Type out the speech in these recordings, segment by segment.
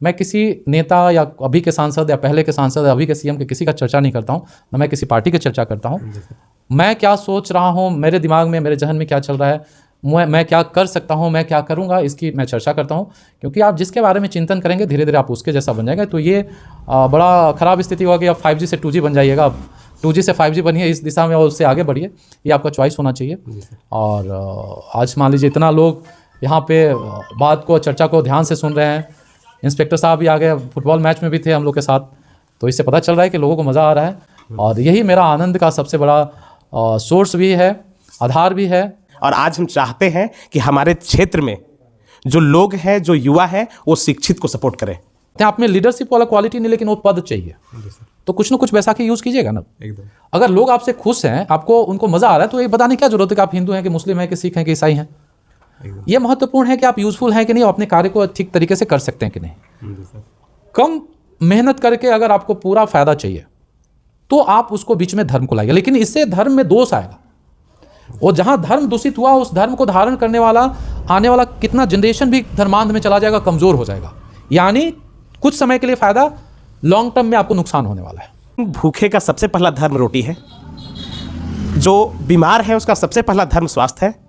मैं किसी नेता या अभी के सांसद या पहले के सांसद या अभी के सीएम के किसी का चर्चा नहीं करता हूँ, ना मैं किसी पार्टी की चर्चा करता हूँ। मैं क्या सोच रहा हूँ, मेरे दिमाग में, मेरे जहन में क्या चल रहा है, मैं क्या कर सकता हूँ, मैं क्या करूँगा, इसकी मैं चर्चा करता हूँ। क्योंकि आप जिसके बारे में चिंतन करेंगे धीरे धीरे आप उसके जैसा बन जाएगा। तो ये बड़ा ख़राब स्थिति होगी, आप 5G से 2G बन जाइएगा, आप 2G से 5G बनिए, इस दिशा में और उससे आगे बढ़िए, ये आपका चॉइस होना चाहिए। और आज मान लीजिए इतना लोग यहाँ पे बात को, चर्चा को ध्यान से सुन रहे हैं। इंस्पेक्टर साहब भी आ गए, फुटबॉल मैच में भी थे हम लोग के साथ, तो इससे पता चल रहा है कि लोगों को मज़ा आ रहा है। और यही मेरा आनंद का सबसे बड़ा सोर्स भी है, आधार भी है। और आज हम चाहते हैं कि हमारे क्षेत्र में जो लोग हैं, जो युवा हैं, वो शिक्षित को सपोर्ट करें। आप में लीडरशिप वाला क्वालिटी नहीं, लेकिन वो पद चाहिए, तो कुछ ना कुछ बैसाखी यूज़ कीजिएगा ना। एकदम। अगर लोग आपसे खुश हैं, आपको उनको मज़ा आ रहा है, तो ये बताने क्या जरूरत है कि आप हिंदू हैं कि मुस्लिम हैं कि सिख हैं कि ईसाई हैं। ये महत्वपूर्ण है कि आप यूजफुल हैं कि नहीं, अपने कार्य को ठीक तरीके से कर सकते हैं कि नहीं। कम मेहनत करके अगर आपको पूरा फायदा चाहिए तो आप उसको बीच में धर्म को लाइए, लेकिन इससे धर्म में दोष आएगा। वो जहां धर्म दूषित हुआ, उस धर्म को धारण करने वाला आने वाला कितना जनरेशन भी धर्मांध में चला जाएगा, कमजोर हो जाएगा। यानी कुछ समय के लिए फायदा, लॉन्ग टर्म में आपको नुकसान होने वाला है। भूखे का सबसे पहला धर्म रोटी है, जो बीमार है उसका सबसे पहला धर्म स्वास्थ्य है,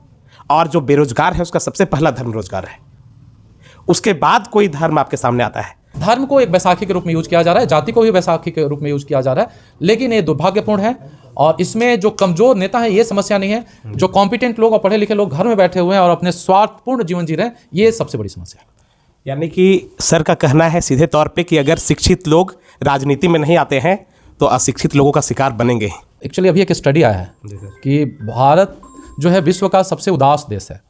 और जो बेरोजगार है उसका सबसे पहला धर्म रोजगार है। उसके बाद कोई धर्म आपके सामने आता है। धर्म को एक बैसाखी के रूप में यूज किया जा रहा है, जाति को भी बैसाखी के रूप में यूज किया जा रहा है, लेकिन ये दुर्भाग्यपूर्ण है। और इसमें जो कमजोर नेता है ये समस्या नहीं है, जो कॉम्पिटेंट लोग और पढ़े लिखे लोग घर में बैठे हुए हैं और अपने स्वार्थपूर्ण जीवन जी रहे हैं, ये सबसे बड़ी समस्या है। यानी कि सर का कहना है सीधे तौर पे कि अगर शिक्षित लोग राजनीति में नहीं आते हैं तो अशिक्षित लोगों का शिकार बनेंगे। एक्चुअली अभी एक स्टडी आया है कि भारत जो है विश्व का सबसे उदास देश है।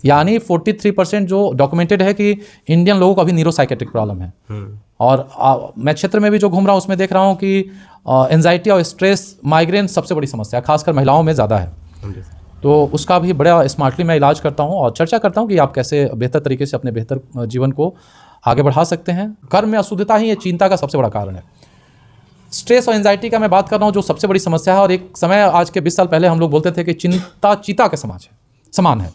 यानी 43% जो डॉक्यूमेंटेड है कि इंडियन लोगों को अभी न्यूरोसाइकेट्रिक प्रॉब्लम है। और मैं क्षेत्र में भी जो घूम रहा हूँ उसमें देख रहा हूँ कि एंजाइटी और स्ट्रेस, माइग्रेन सबसे बड़ी समस्या है, खासकर महिलाओं में ज़्यादा है। तो उसका भी बड़ा स्मार्टली मैं इलाज करता हूँ और चर्चा करता हूँ कि आप कैसे बेहतर तरीके से अपने बेहतर जीवन को आगे बढ़ा सकते हैं। कर्म में अशुद्धता ही ये चिंता का सबसे बड़ा कारण है। स्ट्रेस और एंजाइटी का मैं बात कर रहा हूँ, जो सबसे बड़ी समस्या है। और एक समय, आज के 20 साल पहले हम लोग बोलते थे कि चिंता चीता के समान है,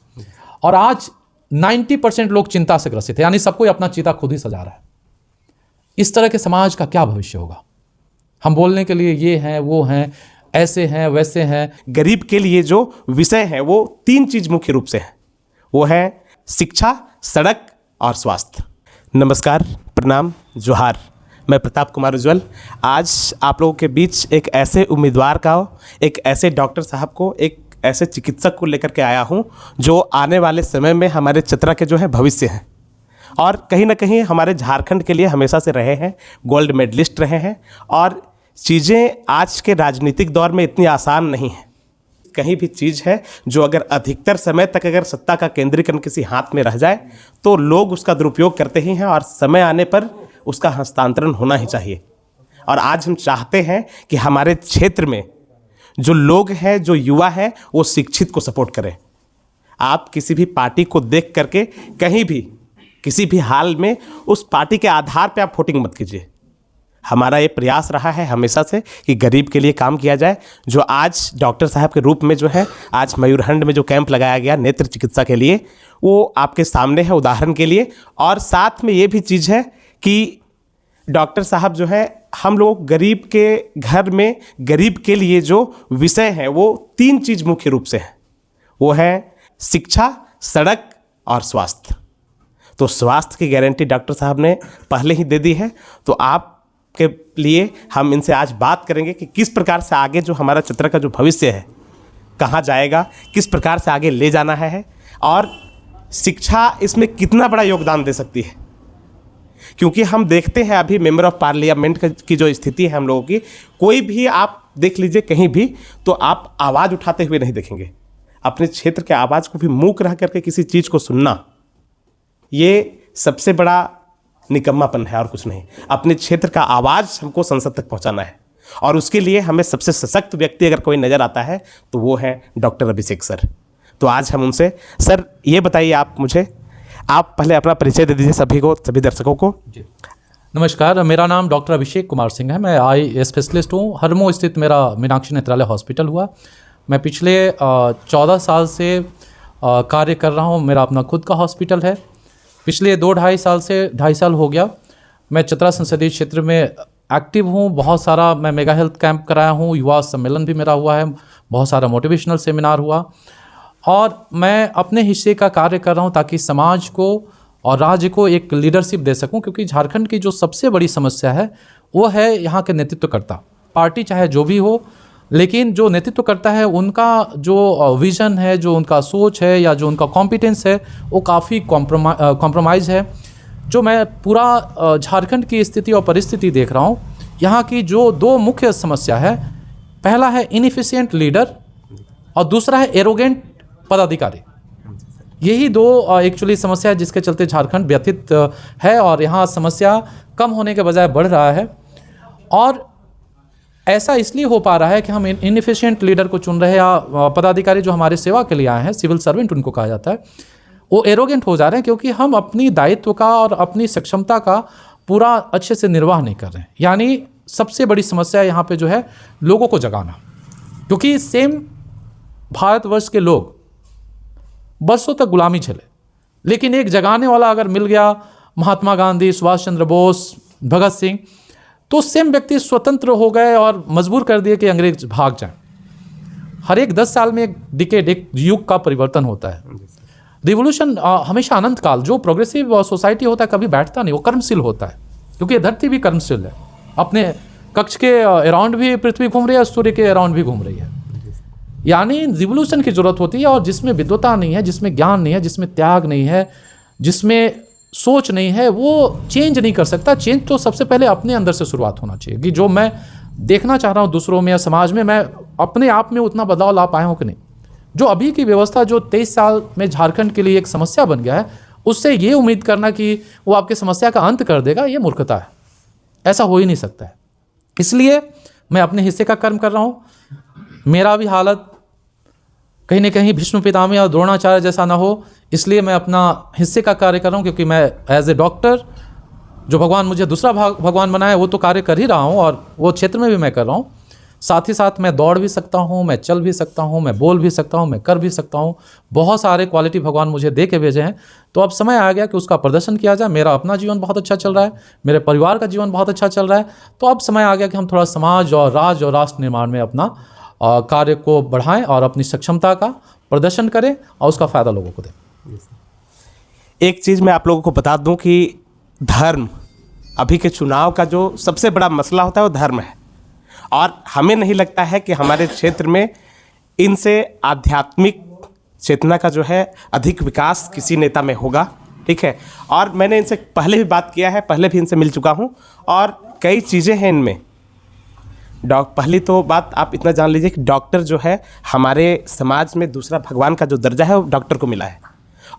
और आज 90% लोग चिंता से ग्रसित है, यानी सबको अपना चीता खुद ही सजा रहा है। इस तरह के समाज का क्या भविष्य होगा? हम बोलने के लिए ये हैं, वो हैं, ऐसे हैं, वैसे हैं। गरीब के लिए जो विषय है वो 3 चीज मुख्य रूप से है, वो है शिक्षा, सड़क और स्वास्थ्य। नमस्कार, प्रणाम, जोहार। मैं प्रताप कुमार उज्ज्वल आज आप लोगों के बीच एक ऐसे उम्मीदवार का, एक ऐसे डॉक्टर साहब को, एक ऐसे चिकित्सक को लेकर के आया हूं जो आने वाले समय में हमारे चतरा के जो है भविष्य हैं, और कहीं ना कहीं हमारे झारखंड के लिए हमेशा से रहे हैं, गोल्ड मेडलिस्ट रहे हैं। और चीज़ें आज के राजनीतिक दौर में इतनी आसान नहीं है। कहीं भी चीज़ है जो अगर अधिकतर समय तक अगर सत्ता का केंद्रीकरण किसी हाथ में रह जाए तो लोग उसका दुरुपयोग करते ही हैं, और समय आने पर उसका हस्तांतरण होना ही चाहिए। और आज हम चाहते हैं कि हमारे क्षेत्र में जो लोग हैं, जो युवा हैं, वो शिक्षित को सपोर्ट करें। आप किसी भी पार्टी को देख करके कहीं भी, किसी भी हाल में उस पार्टी के आधार पे आप वोटिंग मत कीजिए। हमारा ये प्रयास रहा है हमेशा से कि गरीब के लिए काम किया जाए। जो आज डॉक्टर साहब के रूप में जो है आज मयूरहंड में जो कैंप लगाया गया नेत्र चिकित्सा के लिए, वो आपके सामने है उदाहरण के लिए। और साथ में ये भी चीज़ है कि डॉक्टर साहब जो है, हम लोग गरीब के घर में गरीब के लिए जो विषय है वो 3 चीज़ मुख्य रूप से है, वो है शिक्षा, सड़क और स्वास्थ्य। तो स्वास्थ्य की गारंटी डॉक्टर साहब ने पहले ही दे दी है। तो आपके लिए हम इनसे आज बात करेंगे कि किस प्रकार से आगे जो हमारा चतरा का जो भविष्य है कहाँ जाएगा, किस प्रकार से आगे ले जाना है, और शिक्षा इसमें कितना बड़ा योगदान दे सकती है। क्योंकि हम देखते हैं अभी मेंबर ऑफ पार्लियामेंट की जो स्थिति है हम लोगों की, कोई भी आप देख लीजिए कहीं भी, तो आप आवाज़ उठाते हुए नहीं देखेंगे। अपने क्षेत्र के आवाज़ को भी मूक रह करके किसी चीज़ को सुनना, ये सबसे बड़ा निकम्मापन है और कुछ नहीं। अपने क्षेत्र का आवाज़ हमको संसद तक पहुंचाना है, और उसके लिए हमें सबसे सशक्त व्यक्ति अगर कोई नज़र आता है तो वो है डॉक्टर अभिषेक सर। तो आज हम उनसे, सर ये बताइए, आप मुझे, आप पहले अपना परिचय दे दीजिए सभी को, सभी दर्शकों को। जी नमस्कार, मेरा नाम डॉक्टर अभिषेक कुमार सिंह है। मैं आई स्पेशलिस्ट हूँ। हरमो स्थित मेरा मीनाक्षी नेत्रालय हॉस्पिटल हुआ। मैं पिछले 14 साल से कार्य कर रहा हूँ। मेरा अपना खुद का हॉस्पिटल है। पिछले 2-2.5 साल से 2.5 साल हो गया मैं चतरा संसदीय क्षेत्र में एक्टिव हूँ। बहुत सारा मैं मेगा हेल्थ कैंप कराया हूँ, युवा सम्मेलन भी मेरा हुआ है, बहुत सारा मोटिवेशनल सेमिनार हुआ, और मैं अपने हिस्से का कार्य कर रहा हूँ ताकि समाज को और राज्य को एक लीडरशिप दे सकूँ। क्योंकि झारखंड की जो सबसे बड़ी समस्या है वो है यहाँ के नेतृत्वकर्ता। पार्टी चाहे जो भी हो, लेकिन जो नेतृत्व करता है उनका जो विज़न है, जो उनका सोच है या जो उनका कॉम्पिटेंस है, वो काफ़ी कॉम्प्रोमाइज़ है। जो मैं पूरा झारखंड की स्थिति और परिस्थिति देख रहा हूँ, यहाँ की जो दो मुख्य समस्या है, पहला है इनएफिशिएंट लीडर और दूसरा है एरोगेंट पदाधिकारी। यही दो एक्चुअली समस्या है जिसके चलते झारखंड व्यथित है और यहाँ समस्या कम होने के बजाय बढ़ रहा है। और ऐसा इसलिए हो पा रहा है कि हम इनएफिशिएंट लीडर को चुन रहे हैं, या पदाधिकारी जो हमारे सेवा के लिए आए हैं, सिविल सर्वेंट उनको कहा जाता है, वो एरोगेंट हो जा रहे हैं क्योंकि हम अपनी दायित्व का और अपनी सक्षमता का पूरा अच्छे से निर्वाह नहीं कर रहे हैं। यानी सबसे बड़ी समस्या यहाँ पे जो है लोगों को जगाना, क्योंकि सेम भारतवर्ष के लोग बरसों तक गुलामी झेले, लेकिन एक जगाने वाला अगर मिल गया, महात्मा गांधी, सुभाष चंद्र बोस, भगत सिंह, तो सेम व्यक्ति स्वतंत्र हो गए और मजबूर कर दिए कि अंग्रेज भाग जाएं। हर एक 10 साल में एक डिकेड, एक युग का परिवर्तन होता है। रिवोल्यूशन हमेशा अनंत काल, जो प्रोग्रेसिव सोसाइटी होता है कभी बैठता नहीं, वो कर्मशील होता है, क्योंकि धरती भी कर्मशील है। अपने कक्ष के अराउंड भी पृथ्वी घूम रही है, सूर्य के अराउंड भी घूम रही है। यानी रिवोल्यूशन की जरूरत होती है, और जिसमें विद्वता नहीं है, जिसमें ज्ञान नहीं है, जिसमें त्याग नहीं है, जिसमें सोच नहीं है, वो चेंज नहीं कर सकता। चेंज तो सबसे पहले अपने अंदर से शुरुआत होना चाहिए कि जो मैं देखना चाह रहा हूँ दूसरों में या समाज में, मैं अपने आप में उतना बदलाव ला पाया हूँ कि नहीं। जो अभी की व्यवस्था जो 23 साल में झारखंड के लिए एक समस्या बन गया है, उससे ये उम्मीद करना कि वो आपकी समस्या का अंत कर देगा, ये मूर्खता है। ऐसा हो ही नहीं सकता है। इसलिए मैं अपने हिस्से का कर्म कर रहा हूँ। मेरा भी हालत कहीं ना कहीं भीष्म पितामह या द्रोणाचार्य जैसा ना हो, इसलिए मैं अपना हिस्से का कार्य कर रहा हूँ। क्योंकि मैं एज ए डॉक्टर, जो भगवान मुझे दूसरा भगवान बनाया, वो तो कार्य कर ही रहा हूँ, और वो क्षेत्र में भी मैं कर रहा हूँ। साथ ही साथ मैं दौड़ भी सकता हूँ, मैं चल भी सकता हूँ, मैं बोल भी सकता हूँ, मैं कर भी सकता हूँ। बहुत सारे क्वालिटी भगवान मुझे दे के भेजे हैं। तो अब समय आ गया कि उसका प्रदर्शन किया जाए। मेरा अपना जीवन बहुत अच्छा चल रहा है, मेरे परिवार का जीवन बहुत अच्छा चल रहा है। तो अब समय आ गया कि हम थोड़ा समाज और राज्य और राष्ट्र निर्माण में अपना कार्य को बढ़ाएं और अपनी सक्षमता का प्रदर्शन करें और उसका फ़ायदा लोगों को दें। एक चीज़ मैं आप लोगों को बता दूं कि धर्म, अभी के चुनाव का जो सबसे बड़ा मसला होता है वो धर्म है, और हमें नहीं लगता है कि हमारे क्षेत्र में इनसे आध्यात्मिक चेतना का जो है अधिक विकास किसी नेता में होगा। ठीक है, और मैंने इनसे पहले भी बात किया है, पहले भी इनसे मिल चुका हूँ, और कई चीज़ें हैं इनमें। पहली तो बात आप इतना जान लीजिए कि डॉक्टर जो है हमारे समाज में दूसरा भगवान का जो दर्जा है वो डॉक्टर को मिला है।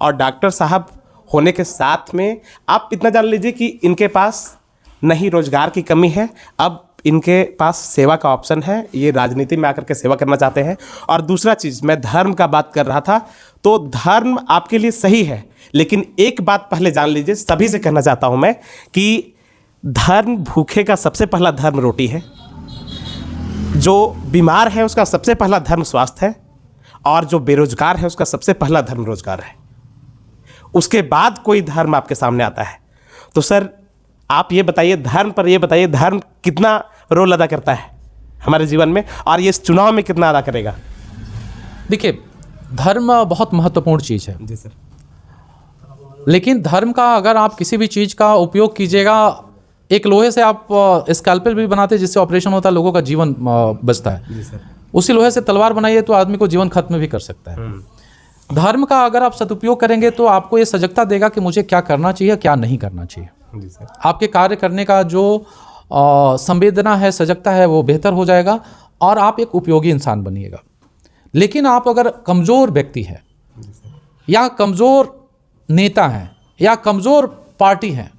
और डॉक्टर साहब होने के साथ में आप इतना जान लीजिए कि इनके पास नहीं रोजगार की कमी है, अब इनके पास सेवा का ऑप्शन है। ये राजनीति में आकर के सेवा करना चाहते हैं। और दूसरा चीज़, मैं धर्म का बात कर रहा था, तो धर्म आपके लिए सही है, लेकिन एक बात पहले जान लीजिए, सभी से कहना चाहता हूँ मैं कि धर्म भूखे का सबसे पहला धर्म रोटी है, जो बीमार है उसका सबसे पहला धर्म स्वास्थ्य है, और जो बेरोजगार है उसका सबसे पहला धर्म रोजगार है। उसके बाद कोई धर्म आपके सामने आता है। तो सर आप ये बताइए, धर्म पर ये बताइए, धर्म कितना रोल अदा करता है हमारे जीवन में, और ये इस चुनाव में कितना अदा करेगा? देखिए, धर्म बहुत महत्वपूर्ण चीज़ है जी सर, लेकिन धर्म का अगर आप किसी भी चीज़ का उपयोग कीजिएगा, एक लोहे से आप स्कैल्पेल भी बनाते हैं जिससे ऑपरेशन होता है, लोगों का जीवन बचता है। जी सर। उसी लोहे से तलवार बनाइए तो आदमी को जीवन खत्म भी कर सकता है। धर्म का अगर आप सदुपयोग करेंगे तो आपको ये सजगता देगा कि मुझे क्या करना चाहिए, क्या नहीं करना चाहिए। जी सर। आपके कार्य करने का जो संवेदना है, सजगता है, वो बेहतर हो जाएगा और आप एक उपयोगी इंसान बनिएगा। लेकिन आप अगर कमज़ोर व्यक्ति हैं या कमज़ोर नेता हैं या कमज़ोर पार्टी हैं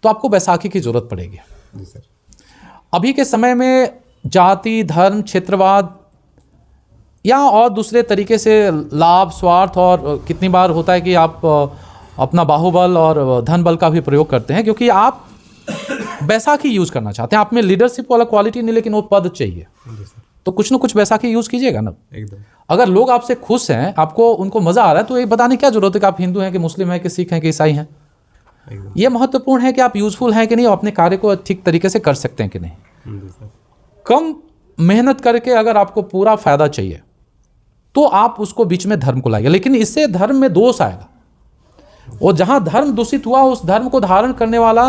तो आपको बैसाखी की ज़रूरत पड़ेगी। जी सर। अभी के समय में जाति, धर्म, क्षेत्रवाद या और दूसरे तरीके से लाभ, स्वार्थ, और कितनी बार होता है कि आप अपना बाहुबल और धन बल का भी प्रयोग करते हैं क्योंकि आप बैसाखी यूज़ करना चाहते हैं। आप में लीडरशिप वाला क्वालिटी नहीं, लेकिन वो पद चाहिए। तो कुछ ना कुछ बैसाखी यूज़ कीजिएगा ना। एकदम। अगर लोग आपसे खुश हैं, आपको उनको मज़ा आ रहा है, तो ये बताने क्या जरूरत है कि आप हिंदू हैं कि मुस्लिम हैं कि सिख हैं कि ईसाई हैं। ये महत्वपूर्ण है कि आप यूजफुल हैं कि नहीं, अपने कार्य को ठीक तरीके से कर सकते हैं कि नहीं। कम मेहनत करके अगर आपको पूरा फायदा चाहिए तो आप उसको बीच में धर्म को लाइए, लेकिन इससे धर्म में दोष आएगा। और जहाँ धर्म दूषित हुआ उस धर्म को धारण करने वाला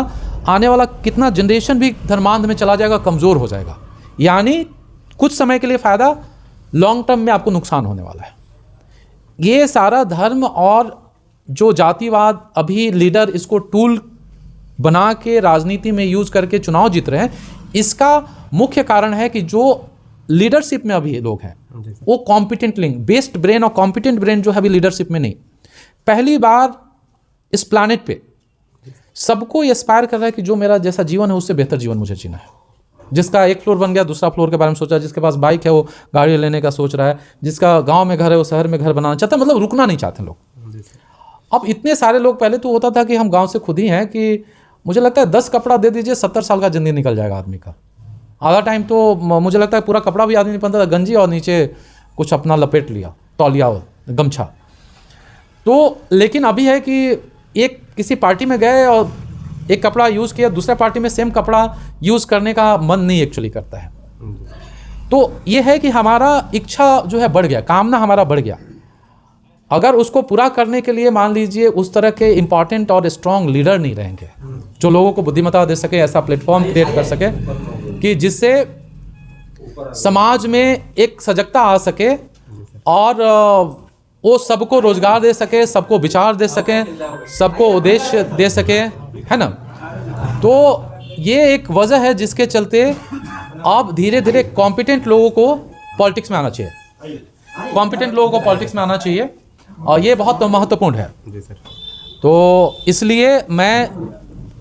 आने वाला कितना जनरेशन भी धर्मांध में चला जाएगा, कमज़ोर हो जाएगा। यानी कुछ समय के लिए फ़ायदा, लॉन्ग टर्म में आपको नुकसान होने वाला है। ये सारा धर्म और जो जातिवाद, अभी लीडर इसको टूल बना के राजनीति में यूज़ करके चुनाव जीत रहे हैं, इसका मुख्य कारण है कि जो लीडरशिप में अभी लोग हैं वो कॉम्पिटेंट लिंक बेस्ड ब्रेन और कॉम्पिटेंट ब्रेन जो है अभी लीडरशिप में नहीं। पहली बार इस प्लैनेट पे सबको एस्पायर कर रहा है कि जो मेरा जैसा जीवन है उससे बेहतर जीवन मुझे जीना है। जिसका एक फ्लोर बन गया दूसरा फ्लोर के बारे में सोचा, जिसके पास बाइक है वो गाड़ी लेने का सोच रहा है, जिसका गांव में घर है वो शहर में घर बनाना चाहता है, मतलब रुकना नहीं चाहते लोग। अब इतने सारे लोग, पहले तो होता था कि हम गांव से खुद ही हैं कि मुझे लगता है 10 कपड़ा दे दीजिए 70 साल का ज़िंदगी निकल जाएगा आदमी का। आधा टाइम तो मुझे लगता है पूरा कपड़ा भी आदमी नहीं पहनता था, गंजी और नीचे कुछ अपना लपेट लिया, तौलिया गमछा। तो लेकिन अभी है कि एक किसी पार्टी में गए और एक कपड़ा यूज़ किया, दूसरे पार्टी में सेम कपड़ा यूज़ करने का मन नहीं एक्चुअली करता है। तो ये है कि हमारा इच्छा जो है बढ़ गया, कामना हमारा बढ़ गया। अगर उसको पूरा करने के लिए मान लीजिए उस तरह के इम्पॉर्टेंट और स्ट्रॉन्ग लीडर नहीं रहेंगे जो लोगों को बुद्धिमत्ता दे सके, ऐसा प्लेटफॉर्म क्रिएट कर सके कि जिससे समाज में एक सजगता आ सके और वो सबको रोजगार दे सके, सबको विचार दे सके, सबको उद्देश्य दे सके, है ना। तो ये एक वजह है जिसके चलते अब धीरे धीरे कॉम्पिटेंट लोगों को पॉलिटिक्स में आना चाहिए, कॉम्पिटेंट लोगों को पॉलिटिक्स में आना चाहिए और ये बहुत महत्वपूर्ण है। जी सर। तो इसलिए मैं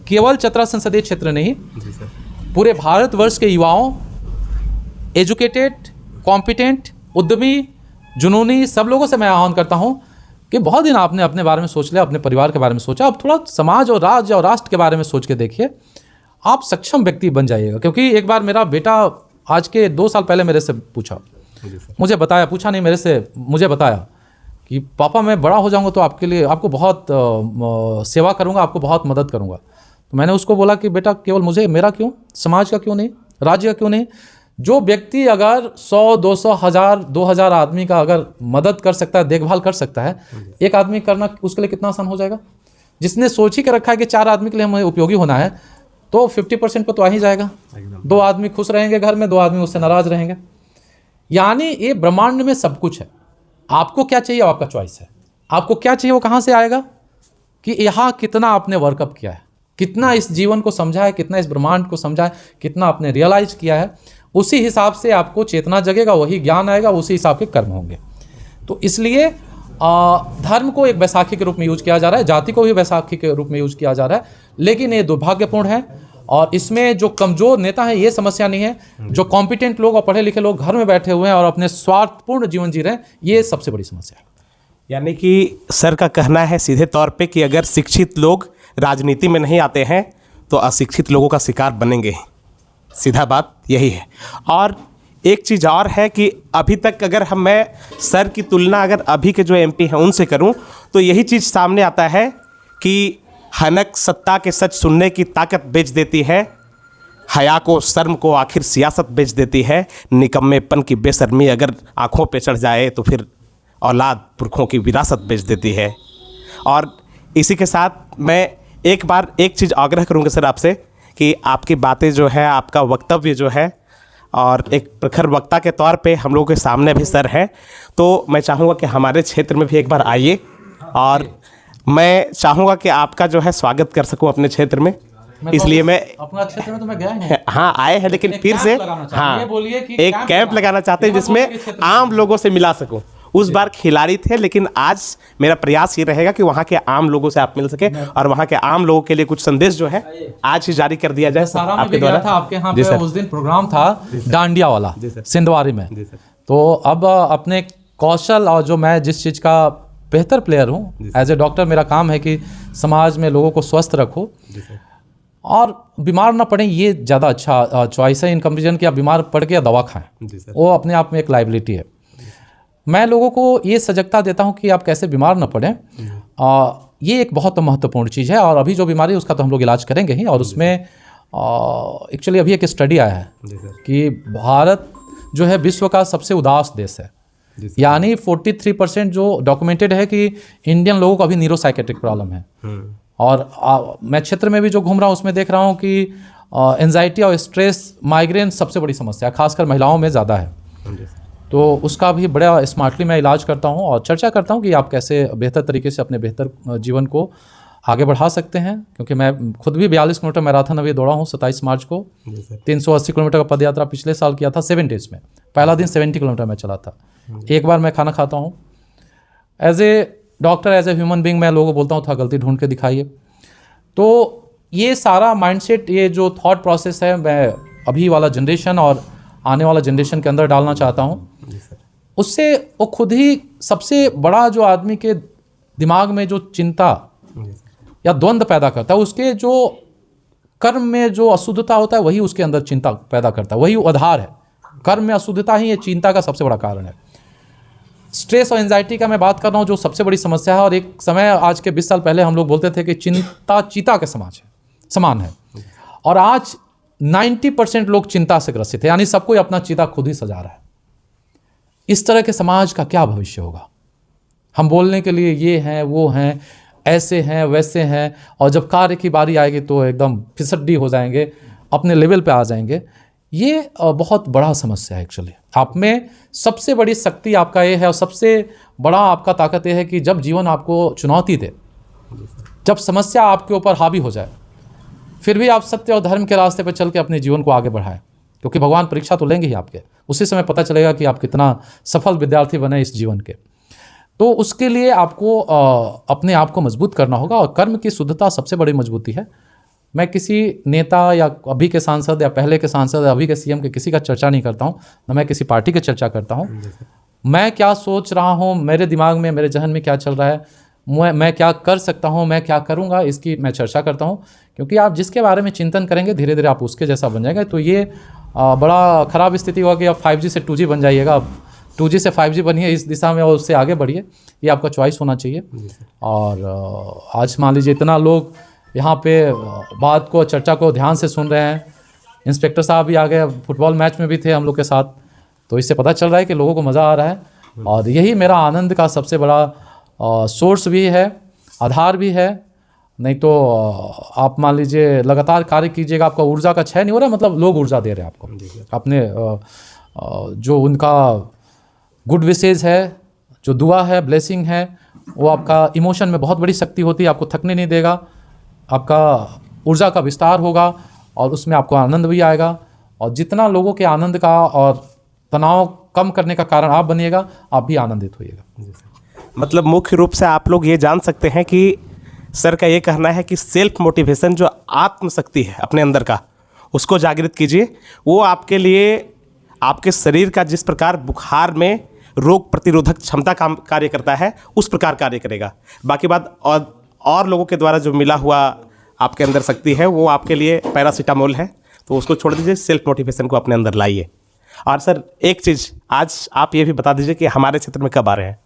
केवल चतरा संसदीय क्षेत्र नहीं, जी सर, पूरे भारतवर्ष के युवाओं, एजुकेटेड, कॉम्पिटेंट, उद्यमी, जुनूनी सब लोगों से मैं आह्वान करता हूं कि बहुत दिन आपने अपने बारे में सोच लिया, अपने परिवार के बारे में सोचा, अब थोड़ा समाज और राज्य और राष्ट्र के बारे में सोच के देखिए, आप सक्षम व्यक्ति बन जाइएगा। क्योंकि एक बार मेरा बेटा आज के 2 साल पहले मेरे से पूछा, मुझे बताया, पूछा नहीं मेरे से, मुझे बताया कि पापा मैं बड़ा हो जाऊंगा तो आपके लिए, आपको बहुत सेवा करूंगा, आपको बहुत मदद करूंगा। तो मैंने उसको बोला कि बेटा केवल मुझे, मेरा क्यों, समाज का क्यों नहीं, राज्य का क्यों नहीं। जो व्यक्ति अगर 100, 200, 1000, 2000 आदमी का अगर मदद कर सकता है, देखभाल कर सकता है, एक आदमी करना उसके लिए कितना आसान हो जाएगा। जिसने सोच ही कर रखा है कि 4 आदमी के लिए हमें उपयोगी होना है तो 50% पर तो आ ही जाएगा। 2 आदमी खुश रहेंगे घर में, 2 आदमी उससे नाराज रहेंगे। यानी ये ब्रह्मांड में सब कुछ है। आपको क्या चाहिए आपका चॉइस है, आपको क्या चाहिए वो कहाँ से आएगा कि यहाँ कितना आपने वर्कअप किया है, कितना इस जीवन को समझा है, कितना इस ब्रह्मांड को समझा है, कितना आपने रियलाइज किया है, उसी हिसाब से आपको चेतना जगेगा, वही ज्ञान आएगा, उसी हिसाब के कर्म होंगे। तो इसलिए धर्म को एक बैसाखी के रूप में यूज किया जा रहा है, जाति को भी बैसाखी के रूप में यूज किया जा रहा है, लेकिन ये दुर्भाग्यपूर्ण है। और इसमें जो कमज़ोर नेता हैं ये समस्या नहीं है, जो कॉम्पिटेंट लोग और पढ़े लिखे लोग घर में बैठे हुए हैं और अपने स्वार्थपूर्ण जीवन जी रहे हैं, ये सबसे बड़ी समस्या है। यानी कि सर का कहना है सीधे तौर पे कि अगर शिक्षित लोग राजनीति में नहीं आते हैं तो अशिक्षित लोगों का शिकार बनेंगे, सीधा बात यही है। और एक चीज़ और है कि अभी तक अगर मैं सर की तुलना अगर अभी के जो एमपी हैं उनसे करूं तो यही चीज़ सामने आता है कि हनक सत्ता के सच सुनने की ताकत बेच देती है, हया को, शर्म को आखिर सियासत बेच देती है, निकम्मेपन की बेशर्मी अगर आँखों पे चढ़ जाए तो फिर औलाद पुरखों की विरासत बेच देती है। और इसी के साथ मैं एक बार एक चीज़ आग्रह करूँगा सर आपसे कि आपकी बातें जो है, आपका वक्तव्य जो है, और एक प्रखर वक्ता के तौर पे हम लोगों के सामने भी सर हैं, तो मैं चाहूँगा कि हमारे क्षेत्र में भी एक बार आइए और मैं चाहूँगा कि आपका जो है स्वागत कर सकूँ अपने क्षेत्र में। इसलिए मैं अपना क्षेत्र में तो मैं गया ही हाँ आए हैं, लेकिन फिर से हाँ एक कैंप लगाना चाहते हैं जिसमें आम लोगों से मिला सकूँ। उस बार खिलाड़ी थे, लेकिन आज मेरा प्रयास ये रहेगा कि वहाँ के आम लोगों से आप मिल सके और वहाँ के आम लोगों के लिए कुछ संदेश जो है आज ही जारी कर दिया जाए। आपके द्वारा था, आपके यहाँ पे उस दिन प्रोग्राम था डांडिया वाला सिंधवारी में। तो अब अपने कौशल और जो मैं जिस चीज़ का बेहतर प्लेयर हूँ, एज ए डॉक्टर मेरा काम है कि समाज में लोगों को स्वस्थ रखो और बीमार ना पड़े, ये ज़्यादा अच्छा चॉइस है इन कंपेरिजन कि आप बीमार पड़ के दवा खाएं, वो अपने आप में एक लाइबिलिटी है। मैं लोगों को ये सजगता देता हूँ कि आप कैसे बीमार ना पड़ें ये एक बहुत महत्वपूर्ण चीज़ है। और अभी जो बीमारी है उसका तो हम लोग इलाज करेंगे ही। और उसमें एक्चुअली अभी एक स्टडी आया है कि भारत जो है विश्व का सबसे उदास देश है। यानी 43% जो डॉक्यूमेंटेड है कि इंडियन लोगों को अभी न्यूरोसाइकेट्रिक प्रॉब्लम है। और मैं क्षेत्र में भी जो घूम रहा हूँ उसमें देख रहा हूँ कि एंजाइटी और स्ट्रेस, माइग्रेन सबसे बड़ी समस्या है, खासकर महिलाओं में ज़्यादा है। तो उसका भी बड़ा स्मार्टली मैं इलाज करता हूँ और चर्चा करता हूँ कि आप कैसे बेहतर तरीके से अपने बेहतर जीवन को आगे बढ़ा सकते हैं। क्योंकि मैं खुद भी 42 किलोमीटर मैराथन अभी दौड़ा हूँ 27 मार्च को। 380 किलोमीटर का पद यात्रा पिछले साल किया था 7 डेज में। पहला दिन 70 किलोमीटर मैं चला था। एक बार मैं खाना खाता हूँ। As a doctor, as a human being मैं लोगों को बोलता हूँ था गलती ढूंढ के दिखाइए। तो ये सारा माइंडसेट, ये जो थॉट प्रोसेस है, मैं अभी वाला जनरेशन और आने वाला जनरेशन के अंदर डालना चाहता हूँ। उससे वो खुद ही सबसे बड़ा जो आदमी के दिमाग में जो चिंता या द्वंद्व पैदा करता है, उसके जो कर्म में जो अशुद्धता होता है वही उसके अंदर चिंता पैदा करता है, वही आधार है। कर्म में अशुद्धता ही ये चिंता का सबसे बड़ा कारण है। स्ट्रेस और एंजाइटी का मैं बात कर रहा हूँ जो सबसे बड़ी समस्या है। और एक समय आज के 20 साल पहले हम लोग बोलते थे कि चिंता चीता के समान है। और आज 90% लोग चिंता से ग्रसित है, यानी सब कोई अपना चीता खुद ही सजा रहा है। इस तरह के समाज का क्या भविष्य होगा? हम बोलने के लिए ये हैं, वो हैं, ऐसे हैं, वैसे हैं, और जब कार्य की बारी आएगी तो एकदम फिसड्डी हो जाएंगे, अपने लेवल पे आ जाएंगे। ये बहुत बड़ा समस्या है एक्चुअली। आप में सबसे बड़ी शक्ति आपका ये है और सबसे बड़ा आपका ताकत ये है कि जब जीवन आपको चुनौती दे, जब समस्या आपके ऊपर हावी हो जाए, फिर भी आप सत्य और धर्म के रास्ते पर चल के अपने जीवन को आगे बढ़ाएं। क्योंकि भगवान परीक्षा तो लेंगे ही आपके, उसी समय पता चलेगा कि आप कितना सफल विद्यार्थी बने इस जीवन के। तो उसके लिए आपको अपने आप को मजबूत करना होगा। और कर्म की शुद्धता सबसे बड़ी मजबूती है। मैं किसी नेता या अभी के सांसद या पहले के सांसद या अभी के सीएम के किसी का चर्चा नहीं करता हूँ, न मैं किसी पार्टी की चर्चा करता हूँ। मैं क्या सोच रहा हूँ, मेरे दिमाग में, मेरे जहन में क्या चल रहा है, मैं क्या कर सकता हूँ, मैं क्या करूँगा, इसकी मैं चर्चा करता हूँ। क्योंकि आप जिसके बारे में चिंतन करेंगे धीरे धीरे आप उसके जैसा बन जाएगा। तो ये बड़ा ख़राब स्थिति होगा कि आप 5G से 2G बन जाइएगा। आप 2G से 5G बनिए, इस दिशा में और उससे आगे बढ़िए। ये आपका चॉइस होना चाहिए। और आज मान लीजिए इतना लोग यहाँ पे बात को, चर्चा को ध्यान से सुन रहे हैं। इंस्पेक्टर साहब भी आ गए, फुटबॉल मैच में भी थे हम लोग के साथ। तो इससे पता चल रहा है कि लोगों को मज़ा आ रहा है। और यही मेरा आनंद का सबसे बड़ा सोर्स भी है, आधार भी है। नहीं तो आप मान लीजिए लगातार कार्य कीजिएगा, आपका ऊर्जा का क्षय नहीं हो रहा, मतलब लोग ऊर्जा दे रहे हैं आपको। अपने जो उनका गुड विशेज़ है, जो दुआ है, ब्लेसिंग है, वो आपका इमोशन में बहुत बड़ी शक्ति होती है। आपको थकने नहीं देगा, आपका ऊर्जा का विस्तार होगा और उसमें आपको आनंद भी आएगा। और जितना लोगों के आनंद का और तनाव कम करने का कारण आप बनिएगा, आप भी आनंदित होइएगा। मतलब मुख्य रूप से आप लोग ये जान सकते हैं कि सर का ये कहना है कि सेल्फ मोटिवेशन, जो आत्मशक्ति है अपने अंदर का, उसको जागृत कीजिए। वो आपके लिए, आपके शरीर का जिस प्रकार बुखार में रोग प्रतिरोधक क्षमता काम कार्य करता है, उस प्रकार कार्य करेगा। बाकी बात और लोगों के द्वारा जो मिला हुआ आपके अंदर शक्ति है, वो आपके लिए पैरासीटामोल है। तो उसको छोड़ दीजिए, सेल्फ मोटिवेशन को अपने अंदर लाइए। और सर एक चीज़ आज आप ये भी बता दीजिए कि हमारे क्षेत्र में कब आ रहे हैं?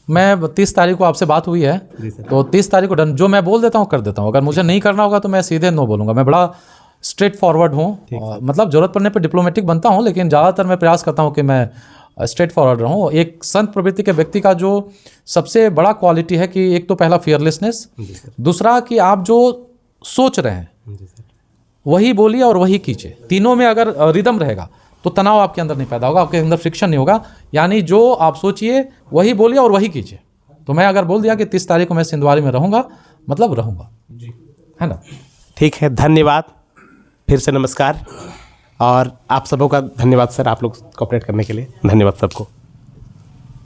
मैं 30 तारीख को आपसे बात हुई है, तो 30 तारीख को डन। जो मैं बोल देता हूँ कर देता हूँ। अगर मुझे नहीं करना होगा तो मैं सीधे नो बोलूँगा। मैं बड़ा स्ट्रेट फॉरवर्ड हूँ। मतलब ज़रूरत पड़ने पर डिप्लोमेटिक बनता हूँ, लेकिन ज़्यादातर मैं प्रयास करता हूँ कि मैं स्ट्रेट फॉरवर्ड रहूँ। एक संत प्रवृत्ति के व्यक्ति का जो सबसे बड़ा क्वालिटी है कि एक तो पहला फियरलेसनेस, दूसरा कि आप जो सोच रहे हैं वही बोलिए और वही कीजिए। तीनों में अगर रिदम रहेगा तो तनाव आपके अंदर नहीं पैदा होगा, आपके अंदर फ्रिक्शन नहीं होगा। यानी जो आप सोचिए वही बोलिए और वही कीजिए। तो मैं अगर बोल दिया कि 30 तारीख को मैं सिंधवारी में रहूँगा, मतलब रहूँगा, है ना। ठीक है, धन्यवाद फिर से, नमस्कार। और आप सबों का धन्यवाद सर, आप लोग कोऑपरेट करने के लिए। धन्यवाद सबको।